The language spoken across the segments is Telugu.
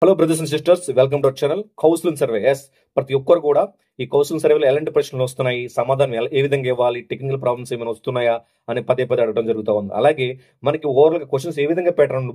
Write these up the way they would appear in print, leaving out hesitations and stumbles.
Hello brothers and sisters, welcome to our channel counselling survey. ప్రతి ఒక్కరు కూడా ఈ కౌన్సిలింగ్ సర్వేలో ఎలాంటి ప్రశ్నలు వస్తున్నాయి, సమాధానం ఏ విధంగా ఇవ్వాలి, టెక్నికల్ ప్రాబ్లమ్స్ ఏమైనా వస్తున్నాయా అని పదే పదే అడగడం జరుగుతూ ఉంది. అలాగే మనకి ఓవరాల్ గా క్వశ్చన్స్ ఏ విధంగా ప్యాటర్న్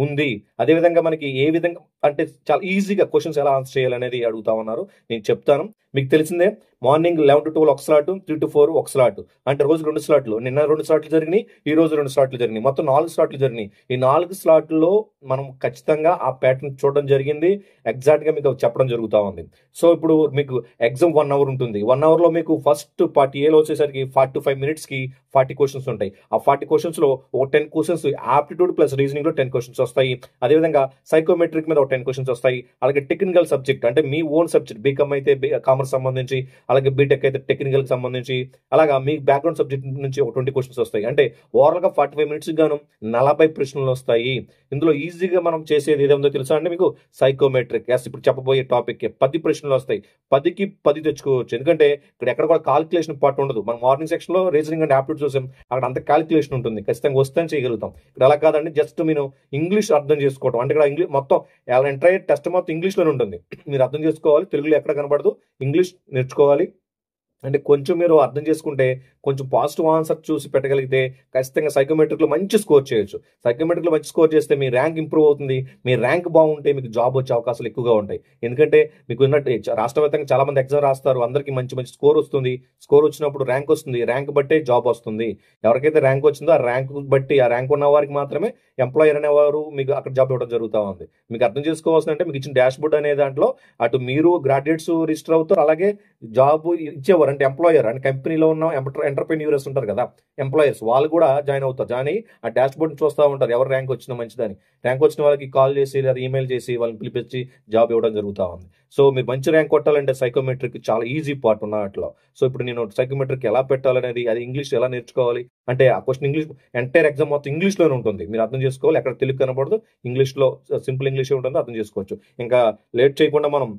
ఉంది, అదే విధంగా మనకి ఏ విధంగా అంటే చాలా ఈజీగా క్వశ్చన్స్ ఎలా ఆన్సర్ చేయాలనేది అడుగుతా ఉన్నారు. నేను చెప్తాను. మీకు తెలిసిందే, మార్నింగ్ 11 to 12 ఒక స్లాట్, 3 to 4 ఒక స్లాట్, అంటే రోజు 2 స్లాట్లు. నిన్న 2 స్లాట్లు జరిగినాయి, ఈ రోజు 2 స్లాట్లు జరిగినాయి, మొత్తం 4 స్లాట్లు జరిగినాయి. ఈ 4 స్లాట్లలో మనం ఖచ్చితంగా ఆ ప్యాటర్న్ చూడడం జరిగింది, ఎగ్జాక్ట్ గా మీకు చెప్పడం జరుగుతూ ఉంది. సో ఇప్పుడు మీకు ఎగ్జామ్ 1 hour ఉంటుంది. 1 hour లో మీకు ఫస్ట్ పార్ట్ ఏలో వచ్చేసరికి 45 minutes కి 40 క్వశ్చన్స్ ఉంటాయి. ఆ 40 క్వశ్చన్స్ లో ఒక 10 క్వశ్చన్స్ ఆప్టిట్యూడ్ ప్లస్ రీజనింగ్ లో 10 క్వశ్చన్స్ వస్తాయి. అదేవిధంగా సైకోమెట్రిక్ మీద ఒక 10 క్వశ్చన్స్ వస్తాయి. అలాగే టెక్నికల్ సబ్జెక్ట్ అంటే మీ ఓన్ సబ్జెక్ట్, బీకామ్ అయితే కామర్స్ సంబంధించి, అలాగే బీటెక్ అయితే టెక్నికల్ కి సంబంధించి, అలాగా మీ బ్యాక్గ్రౌండ్ సబ్జెక్ట్ నుంచి ఒక 20 క్వశ్చన్స్ వస్తాయి. అంటే ఓవరాల్ గా 45 minutes గాను 40 ప్రశ్నలు వస్తాయి. ఇందులో ఈజీగా మనం చేసేది ఏదో తెలుసా అంటే మీకు సైకోమెట్రిక్. ఇప్పుడు చెప్పబోయే టాపిక్ 10 ప్రశ్నలు వస్తాయి. 10కి 10 తెచ్చుకోవచ్చు. ఎందుకంటే ఇక్కడ ఎక్కడ కూడా కాల్కులేషన్ పార్ట్ ఉండదు. మనం మార్నింగ్ సెక్షన్ లో రీజనింగ్ అండ్ ఆప్టిట్యూడ్ చూసాం, అక్కడ అంత కాల్కులేషన్ ఉంటుంది. ఖచ్చితంగా వస్తే చేయగలుగుతాం. ఇక్కడ అలా కాదండి, జస్ట్ మీరు ఇంగ్లీష్ అర్థం చేసుకోవడం. అంటే ఇక్కడ ఇంగ్లీష్ మొత్తం ఎంటైర్ టెస్ట్ మొత్తం ఇంగ్లీష్ లోనే ఉంటుంది. మీరు అర్థం చేసుకోవాలి, తెలుగులో ఎక్కడ కనబడదు. ఇంగ్లీష్ నేర్చుకోవాలి. అంటే కొంచెం మీరు అర్థం చేసుకుంటే, కొంచెం పాజిటివ్ ఆన్సర్ చూసి పెట్టగలిగితే ఖచ్చితంగా సైకోమెట్రిక్ లో మంచి స్కోర్ చేయొచ్చు. సైకోమెట్రిక్ లో మంచి స్కోర్ చేస్తే మీ ర్యాంక్ ఇంప్రూవ్ అవుతుంది. మీ ర్యాంక్ బాగుంటే మీకు జాబ్ వచ్చే అవకాశాలు ఎక్కువగా ఉంటాయి. ఎందుకంటే మీకు ఉన్నట్టు రాష్ట్ర వ్యాప్తంగా చాలా మంది ఎగ్జామ్ రాస్తారు, అందరికీ మంచి మంచి స్కోర్ వస్తుంది. స్కోర్ వచ్చినప్పుడు ర్యాంక్ వస్తుంది, ర్యాంక్ బట్టే జాబ్ వస్తుంది. ఎవరికైతే ర్యాంక్ వచ్చిందో ఆ ర్యాంక్ బట్టి, ఆ ర్యాంక్ ఉన్న వారికి మాత్రమే ఎంప్లాయర్ అనేవారు మీకు అక్కడ జాబ్ ఇవ్వడం జరుగుతూ ఉంది. మీకు అర్థం చేసుకోవాల్సిన అంటే, మీకు ఇచ్చిన డాష్ బోర్డ్ అనే దాంట్లో అటు మీరు గ్రాడ్యుయేట్స్ రిజిస్టర్ అవుతారు, అలాగే జాబ్ ఇచ్చేవారు అంటే ఎంప్లాయర్ అంటే కంపెనీలో ఉన్న ఎంటర్ప్రెన్యూర్స్ ఉంటారు కదా, ఎంప్లాయర్స్, వాళ్ళు కూడా జాయిన్ అవుతారు. జాయిన్ అయ్యి ఆ డాష్ బోర్డ్ చూస్తూ ఉంటారు, ఎవరు ర్యాంక్ వచ్చినా మంచిదని. ర్యాంక్ వచ్చిన వాళ్ళకి కాల్ చేసి లేదా ఈమెయిల్ చేసి వాళ్ళని పిలిపించి జాబ్ ఇవ్వడం జరుగుతూ ఉంది. సో మీరు మంచి ర్యాంక్ కొట్టాలంటే సైకోమెట్రిక్ చాలా ఈజీ పార్ట్ ఉన్న వాటిలో. సో ఇప్పుడు నేను సైకోమెట్రిక్ ఎలా పెట్టాలనేది, అది ఇంగ్లీష్ ఎలా నేర్చుకోవాలి అంటే, ఆ క్వశ్చన్ ఇంగ్లీష్ ఎంటైర్ ఎగ్జామ్ మొత్తం ఇంగ్లీష్ లోనే ఉంటుంది. మీరు అర్థం చేసుకోవాలి, ఎక్కడ తెలుగు కనబడదు, ఇంగ్లీష్ లో సింపుల్ ఇంగ్లీష్ ఉంటుందో అర్థం చేసుకోవచ్చు. ఇంకా లేట్ చేయకుండా మనం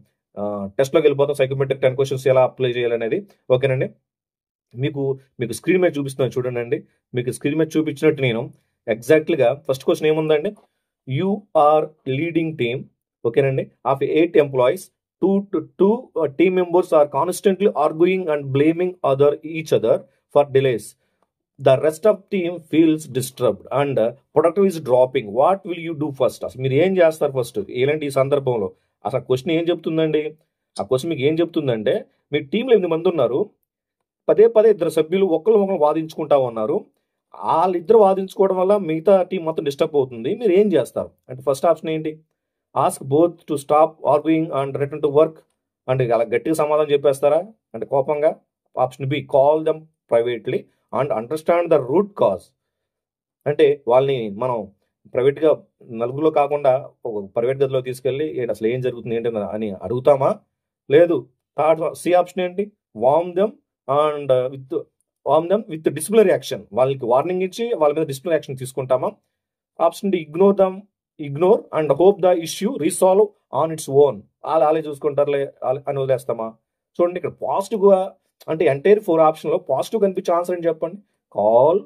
టెస్ట్ లోకి వెళ్ళిపోతాం. సైకోమెట్రిక్ 10 క్వశ్చన్స్ ఎలా అప్లై చేయాలనేది. ఓకేనండి. మీకు మీకు స్క్రీన్ మీద చూపిస్తున్నాను చూడండి. మీకు స్క్రీన్ మీద చూపించినట్టు నేను ఎగ్జాక్ట్లీగా ఫస్ట్ క్వశ్చన్ ఏముందండి, యు ఆర్ లీడింగ్ టీమ్, ఓకేనండి, of 8 employees. two team members are constantly arguing and blaming each other for delays. The rest of team feels disturbed and productive is dropping. What will you do first? అసలు మీరు ఏం చేస్తారు ఫస్ట్ ఇలాంటి ఈ సందర్భంలో? అసలు క్వశ్చన్ ఏం చెప్తుందండి? ఆ క్వశ్చన్ మీకు ఏం చెప్తుందంటే, మీ టీంలో 8 మంది ఉన్నారు, పదే పదే ఇద్దరు సభ్యులు ఒకరు వాదించుకుంటా ఉన్నారు. వాళ్ళిద్దరు వాదించుకోవడం వల్ల మిగతా టీం మొత్తం డిస్టర్బ్ అవుతుంది. మీరు ఏం చేస్తారు అంటే, ఫస్ట్ ఆప్షన్ ఏంటి, ask both to stop arguing and return to work. అంటే అలా గట్టిగా సమాధానం చెప్పేస్తారా అంటే కోపంగా? Option B, call them privately and understand the root cause. అంటే వాళ్ళని మనం ప్రైవేట్గా నలుగురిలో కాకుండా ఒక ప్రైవేట్ గదిలో తీసుకెళ్ళి అసలు ఏం జరుగుతుంది ఏంటి అని అడుగుతామా? లేదు. థర్డ్ సి ఆప్షన్ ఏంటి, warn them with disciplinary action. వాళ్ళకి వార్నింగ్ ఇచ్చి వాళ్ళ మీద డిసిప్లినరీ యాక్షన్ తీసుకుంటామా? Option D, ignore and hope the issue resolve on its own. వాళ్ళే చూసుకుంటారులే అని వదిలేస్తామా? చూడండి, ఇక్కడ పాజిటివ్ గా అంటే ఎంటైర్ 4 ఆప్షన్ లో పాజిటివ్ కనిపించే ఆన్సర్ అని చెప్పండి. Call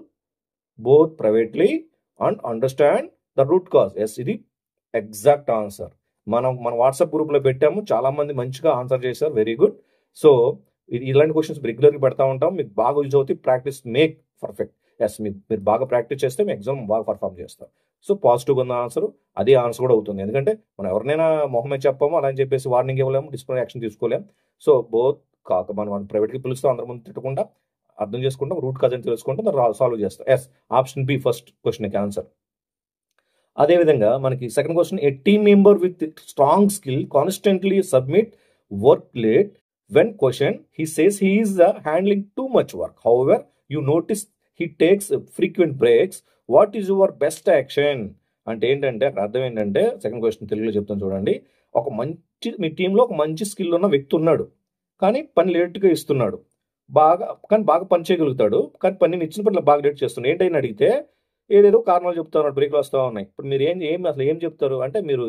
both privately and understand the root cause. ఇది ఎగ్జాక్ట్ ఆన్సర్. మన వాట్సాప్ గ్రూప్ లో పెట్టాము, చాలా మంది మంచిగా ఆన్సర్ చేశారు, వెరీ గుడ్. సో ఇలాంటి క్వశ్చన్స్ రెగ్యులర్గా పెడతా ఉంటాం, మీకు బాగా యూజ్ అవుతాయి. Practice make perfect. మీరు బాగా ప్రాక్టీస్ చేస్తే మీ ఎగ్జామ్ బాగా పర్ఫామ్ చేస్తారు. సో పాజిటివ్గా ఉన్న ఆన్సర్ అదే ఆన్సర్ కూడా అవుతుంది. ఎందుకంటే మనం ఎవరినైనా మొహమే చెప్పాము, అలా అని చెప్పేసి వార్నింగ్ ఇవ్వలేము, డిసిప్లినరీ యాక్షన్ తీసుకోలేము. సో బోత్ మనం ప్రైవేట్గా పిలుస్తాం, అందరి ముందు తిట్టకుండా అర్థం చేసుకుంటాం, రూట్ కాజ్ అని తెలుసుకుంటాం, సాల్వ్ చేస్తాం. ఆప్షన్ బి ఫస్ట్ క్వశ్చన్కి ఆన్సర్. అదేవిధంగా మనకి second question, A team member with strong skill constantly submit work late. When questioned, he says he is handling too much work. However, you notice he takes frequent breaks. What is your best action? అంటే ఏంటంటే, అక్కడ అర్థం ఏంటంటే, సెకండ్ క్వశ్చన్ తెలుగులో చెప్తాను చూడండి. మీ టీంలో ఒక మంచి స్కిల్ ఉన్న వ్యక్తి ఉన్నాడు, కానీ పని లేట్గా ఇస్తున్నాడు. కానీ బాగా పని చేయగలుగుతాడు, కానీ పని ఇచ్చిన పని బాగా లేట్ చేస్తున్నాడు. ఏంటని అడిగితే ఏదేదో కారణాలు చెప్తా ఉన్నాడు, బ్రేక్లు వస్తూ ఉన్నాయి. ఇప్పుడు మీరు అసలు ఏం చెప్తారు అంటే, మీరు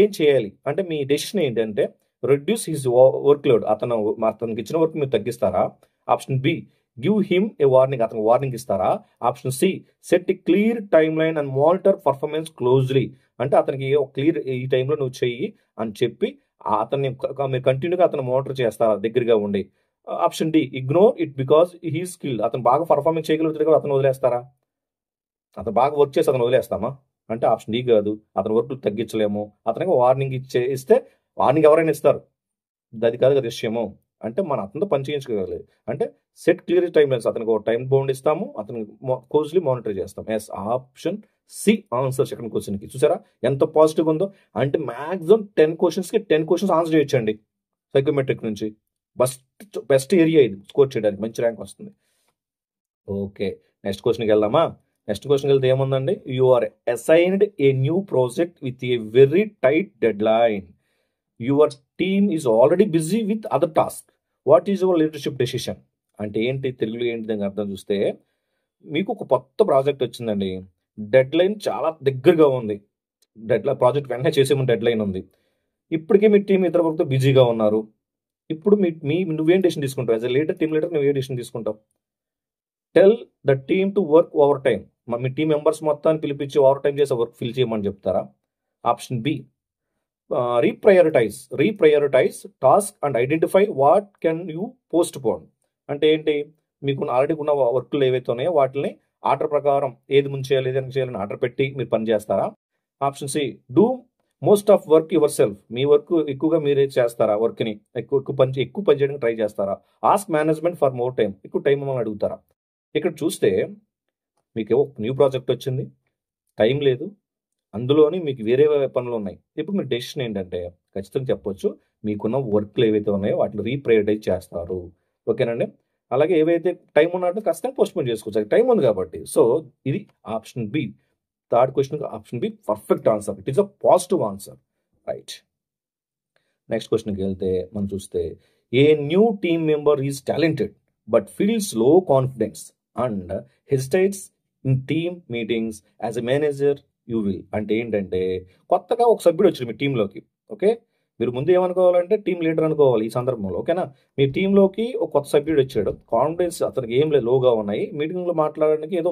ఏం చేయాలి అంటే, మీ డెసిషన్ ఏంటంటే, రెడ్యూస్ హిస్ వర్క్ లోడ్. అతనికి ఇచ్చిన వర్క్ మీరు తగ్గిస్తారా? Option B, give him a warning. అతనికి వార్నింగ్ ఇస్తారా? Option C, set a clear time line and monitor performance closely. అంటే అతనికి క్లియర్ ఈ టైంలో నువ్వు చెయ్యి అని చెప్పి అతన్ని మీరు కంటిన్యూగా అతను మోనిటర్ చేస్తారా దగ్గరగా ఉండి. Option D, ignore it because he skill. అతను బాగా పర్ఫార్మెన్స్ చేయగలుగుతాడు కదా, అతను వదిలేస్తారా? అతను బాగా వర్క్ చేసి అతను వదిలేస్తామా అంటే ఆప్షన్ డి కాదు. అతని వర్క్ తగ్గించలేము, అతనికి వార్నింగ్ ఇస్తే వార్నింగ్ ఎవరైనా ఇస్తారు, అది కాదు కదా విషయము. అంటే మన అతనితో పని చేయించుకోగలి అంటే సెట్ క్లియర్ టైం లైన్స్, అతనికి ఒక టైం బౌండ్ ఇస్తాము, అతను క్లోజ్లీ మానిటర్ చేస్తాం. Yes, option C answer second క్వశ్చన్కి. చూసారా ఎంత పాజిటివ్ ఉందో. అంటే మ్యాక్సిమం 10 క్వశ్చన్స్కి 10 క్వశ్చన్స్ ఆన్సర్ చేయొచ్చండి సైకోమెట్రిక్ నుంచి. బెస్ట్ ఏరియా ఇది స్కోర్ చేయడానికి, మంచి ర్యాంక్ వస్తుంది. ఓకే, నెక్స్ట్ క్వశ్చన్కి వెళ్దామా? నెక్స్ట్ క్వశ్చన్కి వెళ్తే ఏముందండి, you are assigned a new project with a very tight dead line. Your team is already busy with other task. What is your leadership decision? అంటే ఏంటి, తెలుగులో ఏంటి దానికి అర్థం చూస్తే, మీకు ఒక కొత్త ప్రాజెక్ట్ వచ్చిందండి, డెడ్ లైన్ చాలా దగ్గరగా ఉంది, ప్రాజెక్ట్ వెంటనే చేసేమని డెడ్ లైన్ ఉంది. ఇప్పటికే మీ టీం ఇతర వర్క్తో బిజీగా ఉన్నారు. ఇప్పుడు నువ్వేం డెసిషన్ తీసుకుంటావు? As a leader, team leader నువ్వు ఏ డెసిషన్ తీసుకుంటావు? Tell the team to work overtime. మీ టీం మెంబర్స్ మొత్తాన్ని పిలిపించి ఓవర్ టైం చేసే వర్క్ ఫిల్ చేయమని చెప్తారా? Option B, reprioritise task and identify what can you postpone. అంటే ఏంటి, మీకు ఆల్రెడీ ఉన్న వర్క్లు ఏవైతే ఉన్నాయో వాటిని ఆర్డర్ ప్రకారం ఏది ముందు చేయాలి ఏదైనా చేయాలని ఆర్డర్ పెట్టి మీరు పని చేస్తారా? Option C, do most of work yourself. మీ వర్క్ ఎక్కువగా మీరే చేస్తారా? వర్క్ని ఎక్కువ పని చేయడానికి ట్రై చేస్తారా? Ask management for more time. ఎక్కువ టైం మమ్మల్ని అడుగుతారా? ఇక్కడ చూస్తే మీకు న్యూ ప్రాజెక్ట్ వచ్చింది, టైం లేదు, అందులోని మీకు వేరే పనులు ఉన్నాయి. ఇప్పుడు మీ డెసిషన్ ఏంటంటే ఖచ్చితంగా చెప్పొచ్చు, మీకున్న వర్క్లు ఏవైతే ఉన్నాయో వాటిని రీప్రయారిటైజ్ చేస్తారు. ఓకేనండి. అలాగే ఏవైతే టైం ఉన్నట్టు ఖచ్చితంగా పోస్ట్పోన్ చేసుకోవచ్చు, టైం ఉంది కాబట్టి. సో ఇది option B, third question option B perfect answer. It is a positive answer, right. Next క్వశ్చన్కి వెళ్తే మనం చూస్తే, a new team member is talented but feels low confidence and hesitates in team meetings as a manager you will. అంటే ఏంటంటే, కొత్తగా ఒక సభ్యుడు వచ్చాడు మీ టీంలోకి. ఓకే, మీరు ముందు ఏమనుకోవాలంటే టీం లీడర్ అనుకోవాలి ఈ సందర్భంలో. ఓకేనా, మీ టీంలోకి ఒక కొత్త సభ్యుడు వచ్చాడు, కాన్ఫిడెన్స్ అతనికి ఏం లేదు, లోగా ఉన్నాయి, మీటింగ్లో మాట్లాడడానికి ఏదో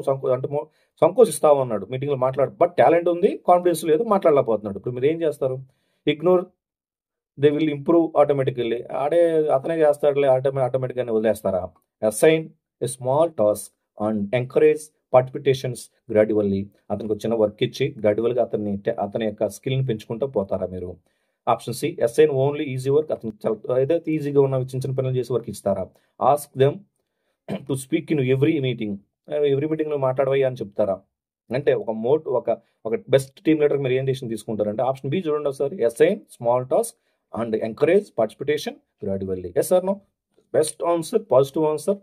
సంకోచిస్తా ఉన్నాడు మీటింగ్లో బట్ టాలెంట్ ఉంది, కాన్ఫిడెన్స్ లేదు, మాట్లాడలేకపోతున్నాడు. ఇప్పుడు మీరు ఏం చేస్తారు? Ignore, they will improve automatically, అతనే చేస్తాడులే ఆటోమేటిక్గానే వదిలేస్తారా? Assign a small task and encourage participations gradually. అతనికి ఒక చిన్న వర్క్ ఇచ్చి గ్రాడ్యువల్గా అతని యొక్క స్కిల్ని పెంచుకుంటూ పోతారా మీరు? Option C, assign only easy work. అతను ఏదైతే ఈజీగా ఉన్న చిన్న చిన్న పనులు చేసి వర్క్ ఇస్తారా? Ask them to speak in every మీటింగ్లో మాట్లాడవయ్యా అని చెప్తారా? అంటే ఒక బెస్ట్ టీమ్ లీడర్ మీరు ఏం డెసిషన్ తీసుకుంటారంటే ఆప్షన్ బి చూడండి ఒకసారి, assign small task and encourage participation gradually. Yes or no? Best answer, positive answer,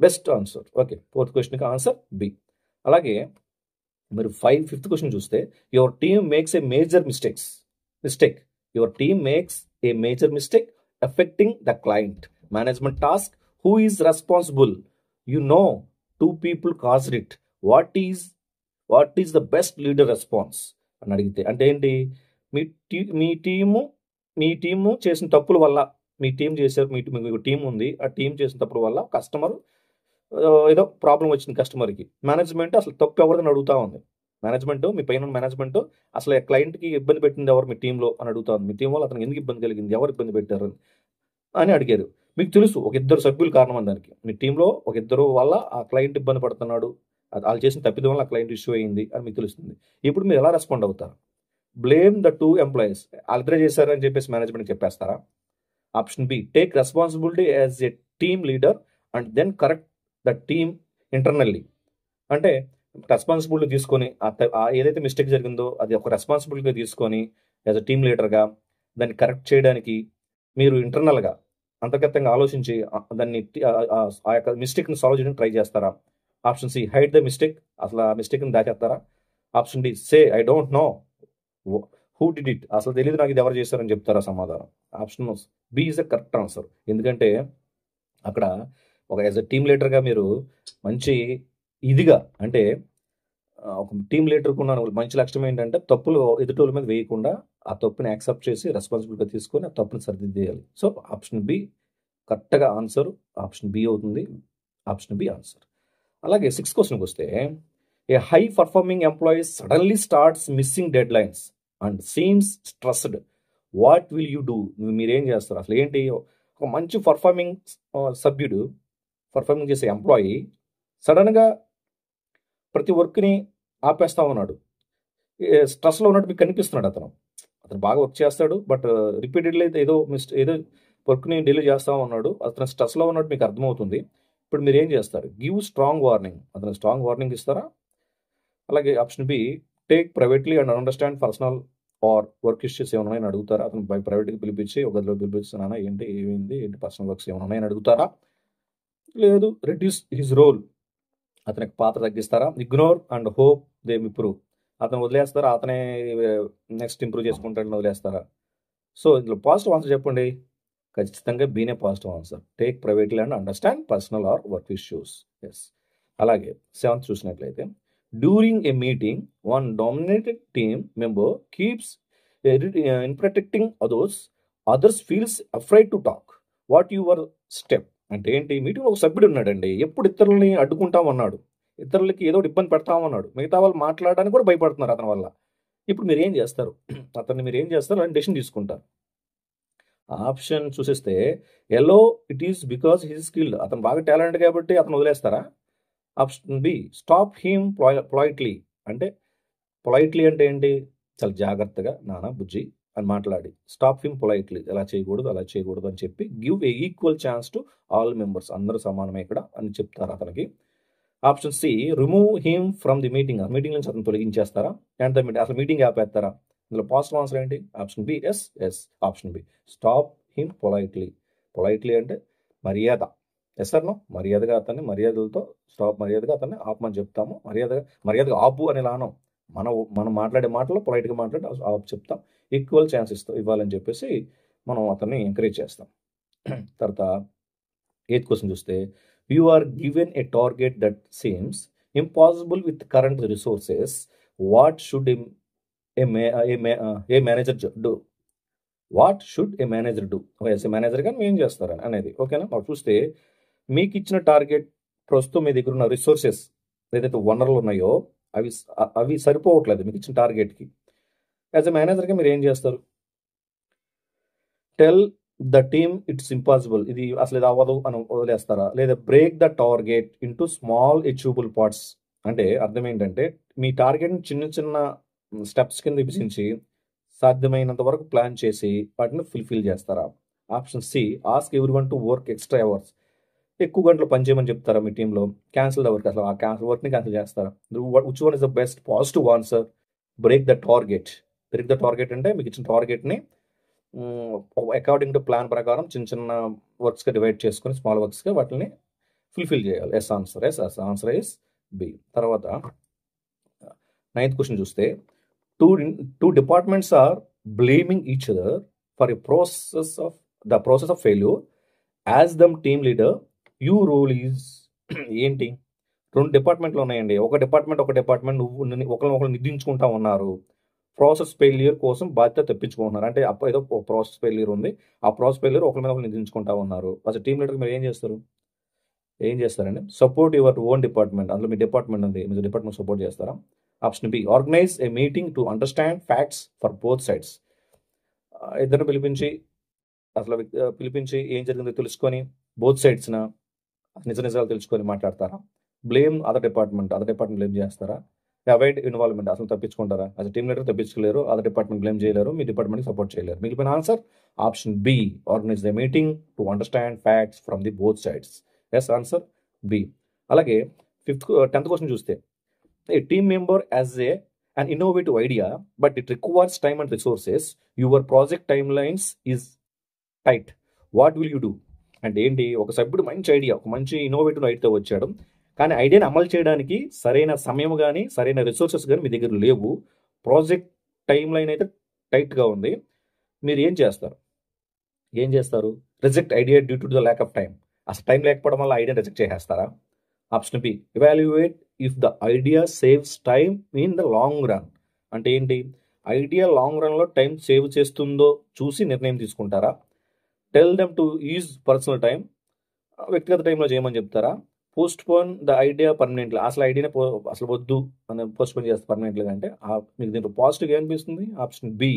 best answer. Okay, fourth క్వశ్చన్కి ఆన్సర్ బి. అలాగే మీరు ఫిఫ్త్ క్వశ్చన్ చూస్తే, your team makes a major mistake. Your team makes a major mistake affecting the client management task. Who is responsible? You know 2 people caused it. What is the best leader response అని అడిగితే అంటే ఏంటి, మీ టీము చేసిన తప్పుల వల్ల, మీ టీం చేశారు, మీకు టీం ఉంది, ఆ టీం చేసిన తప్పుల వల్ల కస్టమర్ ఏదో ప్రాబ్లం వచ్చింది కస్టమర్కి, మేనేజ్మెంట్ అసలు తప్పు ఎవరిదని అడుగుతా ఉంది. మీ పైన మేనేజ్మెంట్ అసలు క్లయింట్కి ఇబ్బంది పెట్టింది ఎవరు మీ టీంలో అని అడుగుతా ఉంది. మీ టీం వల్ల అతనికి ఎందుకు ఇబ్బంది కలిగింది, ఎవరు ఇబ్బంది పెట్టారు అని అడిగారు. మీకు తెలుసు ఒక 2 సభ్యులు కారణం అని దానికి, మీ టీంలో ఒక 2 వల్ల ఆ క్లయింట్ ఇబ్బంది పడుతున్నాడు, వాళ్ళు చేసిన తప్పిదం వల్ల ఆ క్లయింట్ ఇష్యూ అయింది అని మీకు తెలుస్తుంది. ఇప్పుడు మీరు ఎలా రెస్పాండ్ అవుతారు? బ్లేమ్ ద 2 ఎంప్లాయీస్, వాళ్ళిద్దరే చేశారని చెప్పేసి మేనేజ్మెంట్ చెప్పేస్తారా? Option B, take responsibility as a team leader and then correct the team internally. అంటే రెస్పాన్సిబిలిటీ తీసుకొని ఏదైతే మిస్టేక్ జరిగిందో అది ఒక రెస్పాన్సిబిలిటీగా తీసుకొని యాజ్ అ టీమ్ లీడర్గా దాన్ని కరెక్ట్ చేయడానికి మీరు ఇంటర్నల్గా అంతర్గతంగా ఆలోచించి దాన్ని ఆ యొక్క మిస్టేక్ని సాల్వ్ చేయడానికి ట్రై చేస్తారా? Option C, hide the mistake, అసలు ఆ మిస్టేక్ని దాచేస్తారా? Option D, say I don't know who did it, అసలు తెలియదు నాకు ఇది ఎవరు చేశారని చెప్తారా సమాధానం? Option B is the correct answer. ఎందుకంటే అక్కడ యాజ్ అ టీమ్ లీడర్గా మీరు మంచి ఇదిగా, అంటే ఒక టీమ్ లీడర్కు ఉన్న మంచి లక్ష్యం ఏంటంటే తప్పులు ఎదుటోళ్ళ మీద వేయకుండా ఆ తప్పుని యాక్సెప్ట్ చేసి రెస్పాన్సిబిలిటీగా తీసుకొని ఆ తప్పుని సరిదిద్దేయాలి. సో ఆప్షన్ బి కరెక్ట్గా ఆన్సర్, ఆప్షన్ బి అవుతుంది, ఆప్షన్ బి ఆన్సర్. అలాగే 6th క్వశ్చన్కి వస్తే, a high performing employee suddenly starts missing deadline and seems stressed, what will you do? మీరేం చేస్తారు? అసలు ఏంటి, ఒక మంచి సభ్యుడు పర్ఫార్మింగ్ చేసే ఎంప్లాయీ సడన్గా ప్రతి వర్క్ని ఆపేస్తా ఉన్నాడు, స్ట్రెస్లో ఉన్నట్టు మీకు కనిపిస్తున్నాడు. అతను బాగా వర్క్ చేస్తాడు, బట్ రిపీటెడ్లీ ఏదో వర్క్ని డిలే చేస్తూ ఉన్నాడు, అతను స్ట్రెస్లో ఉన్నట్టు మీకు అర్థమవుతుంది. ఇప్పుడు మీరు ఏం చేస్తారు? గివ్ స్ట్రాంగ్ వార్నింగ్, అతను స్ట్రాంగ్ వార్నింగ్ ఇస్తారా? అలాగే option B, take privately and understand personal or work issues ఏమైనా ఉన్నాయని అడుగుతారా? అతను ప్రైవేట్గా పిలిపించి ఒక గదిలో పిలిపిస్తున్నానా, ఏమైంది పర్సనల్ వర్క్స్ ఏమైనా ఉన్నాయని అడుగుతారా? లేదు, రెడ్యూస్ హిజ్ రోల్, అతనికి పాత్ర తగ్గిస్తారా? Ignore and hope they improve, అతను వదిలేస్తారా? అతనే నెక్స్ట్ ఇంప్రూవ్ చేసుకుంటాడని వదిలేస్తారా? సో ఇందులో పాజిటివ్ ఆన్సర్ చెప్పండి. ఖచ్చితంగా బీనే positive answer. Take privately and understand personal or work issues. Yes. అలాగే 7th చూసినట్లయితే, during a meeting one dominated team member keeps in protecting others feels afraid to talk, what your step? అంటే ఏంటి, మీటింగ్ ఒక సభ్యుడు ఉన్నాడండి, ఎప్పుడు ఇతరులని అడ్డుకుంటామన్నాడు, ఇతరులకి ఏదో ఒకటి ఇబ్బంది పెడతామన్నాడు, మిగతా వాళ్ళు మాట్లాడడానికి కూడా భయపడుతున్నారు అతని వల్ల. ఇప్పుడు మీరు ఏం చేస్తారు? అతన్ని మీరు ఏం చేస్తారు అని డెసిషన్ తీసుకుంటారు. ఆప్షన్ చూసేస్తే, allow it is because he's skilled, అతను బాగా టాలెంట్ కాబట్టి అతను వదిలేస్తారా? Option B, stop him politely, అంటే పొలైట్లీ అంటే ఏంటి, చాలా జాగ్రత్తగా నానా బుజ్జి అని మాట్లాడి, స్టాప్ హిమ్ పొలైట్లీ, అలా చేయకూడదు అని చెప్పి, give a equal chance to all members, అందరూ సమానమే ఇక్కడ అని చెప్తారు అతనికి. Option C, remove him from the meeting, ఆ మీటింగ్ నుంచి అతను తొలగించేస్తారా? అండ్ అసలు మీటింగ్ ఆపేస్తారా? ఇందులో పాజిటివ్ ఆన్సర్ ఏంటి? Option B, yes. Option B, stop him politely అంటే మర్యాద. ఎస్ సార్ నో, మర్యాదగా అతన్ని ఆపమని చెప్తాము. మర్యాదగా ఆపు అని లానం, మనం మాట్లాడే మాటలు పొలైట్గా మాట్లాడి ఆపు చెప్తాం, ఈక్వల్ ఛాన్స్ ఇవ్వాలని చెప్పేసి మనం అతన్ని ఎంకరేజ్ చేస్తాం. తర్వాత 8th క్వశ్చన్ చూస్తే, you are given a target that seems impossible with current resources, what should a manager do? What should a manager do? Yes, a manager కానీ ఏం చేస్తారని అనేది. ఓకేనా? మనం చూస్తే, మీకు ఇచ్చిన టార్గెట్, ప్రస్తుతం మీ దగ్గర ఉన్న రిసోర్సెస్ ఏదైతే వనరులు ఉన్నాయో అవి సరిపోవట్లేదు మీకు ఇచ్చిన టార్గెట్కి. యాజ్ ఎ మేనేజర్గా మీరు ఏం చేస్తారు? Tell the team it's impossible, ఇది అవ్వదు అని వదిలేస్తారా? లేదా break the target into small achievable parts, అంటే అర్థం ఏంటంటే, మీ టార్గెట్ని చిన్న స్టెప్స్ కింద విభజించి సాధ్యమైనంత వరకు ప్లాన్ చేసి వాటిని ఫుల్ఫిల్ చేస్తారా? Option C, ask everyone to work extra hours, ఎక్కువ గంటలు పనిచేయమని చెప్తారా మీ టీంలో? క్యాన్సిల్ ద వర్క్, అసలు ఆ వర్క్ని క్యాన్సిల్ చేస్తారా? Which one is the best positive answer? Break the target అంటే మీకు ఇచ్చిన టార్గెట్ని అకార్డింగ్ టు ప్లాన్ ప్రకారం చిన్న వర్క్స్గా డివైడ్ చేసుకుని, స్మాల్ వర్క్స్గా వాటిని ఫుల్ఫిల్ చేయాలి. Yes answer is B. తర్వాత 9th క్వశ్చన్ చూస్తే, two departments are blaming each other for a process of failure, as the team leader you role is ఏంటి? 2 డిపార్ట్మెంట్లు ఉన్నాయండి, ఒక డిపార్ట్మెంట్ ఒకరినొకరు నిందించుకుంటా ఉన్నారు, ప్రాసెస్ ఫెయిల్యూర్ కోసం బాధ్యత తెప్పించుకుంటున్నారు. అంటే ఏదో ప్రాసెస్ ఫెయిల్యూర్ ఉంది, ఆ ప్రాసెస్ ఫెయిల్యూర్ ఒకరి మీద ఒకరు నిందించుకుంటా ఉన్నారు. అసలు టీమ్ లీడర్ మీరు ఏం చేస్తారండి? సపోర్ట్ యువర్ ఓన్ డిపార్ట్మెంట్, అందులో మీ డిపార్ట్మెంట్ ఉంది, మీరు డిపార్ట్మెంట్ సపోర్ట్ చేస్తారా? Option B, organise a meeting to understand facts for both sides, ఇద్దరు పిలిపించి ఏం జరిగిందో తెలుసుకొని బోత్ సైడ్స్న నిజాలు తెలుసుకొని మాట్లాడతారా? బ్లేమ్ అదర్ డిపార్ట్మెంట్ బ్లేమ్ చేస్తారా? అవాయిడ్ ఇన్వాల్వ్మెంట్, అసలు తప్పించుకుంటారా? అసలు టీమ్ లీడర్ తప్పించుకోలేరు, అదర్ డిపార్ట్మెంట్ బ్లేమ్ చేయలేరు, మీ డిపార్ట్మెంట్కి సపోర్ట్ చేయలేరు. మిగిలిన answer option B, organize the meeting to understand facts from the both sides. Yes, answer B. అలాగే 10th క్వశ్చన్ చూస్తే, a team member has an innovative idea, but it requires time and resources. Your project timelines is tight. What will you do? అంటే ఏంటి, ఒక సభ్యుడు మంచి ఇన్నోవేటివ్ ఐడియాతో వచ్చాడు, కానీ ఐడియాని అమలు చేయడానికి సరైన సమయం కానీ సరైన రిసోర్సెస్ కానీ మీ దగ్గర లేవు, ప్రాజెక్ట్ టైం లైన్ అయితే టైట్గా ఉంది, మీరు ఏం చేస్తారు? Reject idea due to the lack of time, అసలు టైం లేకపోవడం వల్ల ఐడియా రిజెక్ట్ చేసేస్తారా? Option B, evaluate if the idea saves time in the long run, అంటే ఏంటి, ఐడియా లాంగ్ రన్లో టైం సేవ్ చేస్తుందో చూసి నిర్ణయం తీసుకుంటారా? Tell them to use personal time, వ్యక్తిగత టైంలో చేయమని చెప్తారా? Postpone the idea permanently. అసలు ఐడియానే అసలు వద్దు అని పోస్ట్ పోన్ చేస్తే పర్మనెంట్లీగా అంటే మీకు దీంట్లో పాజిటివ్ ఏమనిపిస్తుంది? Option B.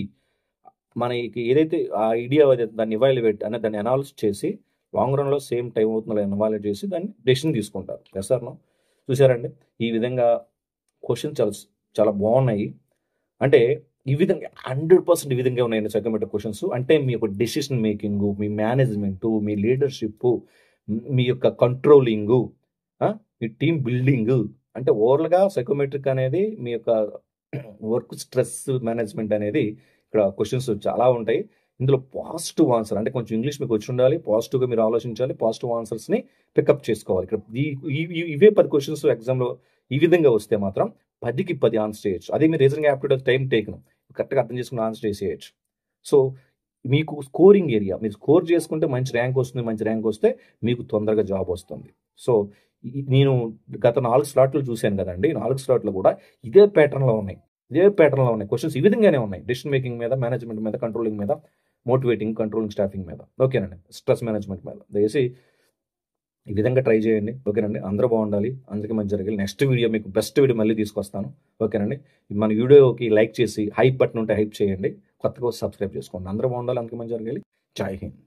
మనకి ఏదైతే ఆ ఐడియా దాన్ని ఇవాల్యుయేట్ అనేది దాన్ని అనాలిసిస్ చేసి లాంగ్ రన్లో సేమ్ టైం అవుతుందో ఇవాల్యుయేట్ చేసి దాన్ని డెసిషన్ తీసుకుంటారు. Yes or no? చూసారండి, ఈ విధంగా క్వశ్చన్ చాలా చాలా బాగున్నాయి. అంటే ఈ విధంగా 100% ఈ విధంగా ఉన్నాయండి సైకోమెట్రిక్ క్వశ్చన్స్. అంటే మీ యొక్క డెసిషన్ మేకింగ్, మీ మేనేజ్మెంట్, మీ లీడర్షిప్, మీ యొక్క కంట్రోలింగు, మీ టీమ్ బిల్డింగ్, అంటే ఓవరాల్గా సైకోమెట్రిక్ అనేది మీ యొక్క వర్క్ స్ట్రెస్ మేనేజ్మెంట్ అనేది ఇక్కడ క్వశ్చన్స్ చాలా ఉంటాయి. ఇందులో పాజిటివ్ ఆన్సర్ అంటే కొంచెం ఇంగ్లీష్ మీకు వచ్చి ఉండాలి, పాజిటివ్గా మీరు ఆలోచించాలి, పాజిటివ్ ఆన్సర్స్ని పికప్ చేసుకోవాలి. ఇక్కడ ఇవే 10 క్వశ్చన్స్ ఎగ్జామ్లో ఈ విధంగా వస్తే మాత్రం 10కి 10 ఆన్సర్ చేయొచ్చు. అదే మీరు రీజనింగ్ యాప్టిట్యూడ్ టైం టేకను కరెక్ట్గా అర్థం చేసుకుని ఆన్సర్ చేసేయచ్చు. సో మీకు స్కోరింగ్ ఏరియా, మీరు స్కోర్ చేసుకుంటే మంచి ర్యాంక్ వస్తుంది, మంచి ర్యాంక్ వస్తే మీకు తొందరగా జాబ్ వస్తుంది. సో నేను గత 4 స్లాట్లు చూశాను కదండి, 4 స్లాట్లు కూడా ఇదే ప్యాటర్న్లో ఉన్నాయి, క్వశ్చన్స్ ఈ విధంగానే ఉన్నాయి. డెసిషన్ మేకింగ్ మీద, మేనేజ్మెంట్ మీద, కంట్రోలింగ్ మీద, మోటివేటింగ్, కంట్రోలింగ్, స్టాఫింగ్ మీద. ఓకేనండి, స్ట్రెస్ మేనేజ్మెంట్ మీద. దయచేసి ఈ విధంగా ట్రై చేయండి. ఓకేనండి, అందరూ బాగుండాలి, అందరికీ మంచి జరగాలి. నెక్స్ట్ వీడియో మీకు బెస్ట్ వీడియో మళ్ళీ తీసుకొస్తాను. ఓకేనండి, మన వీడియోకి లైక్ చేసి హైప్ బటన్ ఉంటే హైప్ చేయండి, కొత్తగా సబ్స్క్రైబ్ చేసుకోండి. అందరూ బాగుండాలి, అందరికీ మంచి జరగాలి. జై హింద్.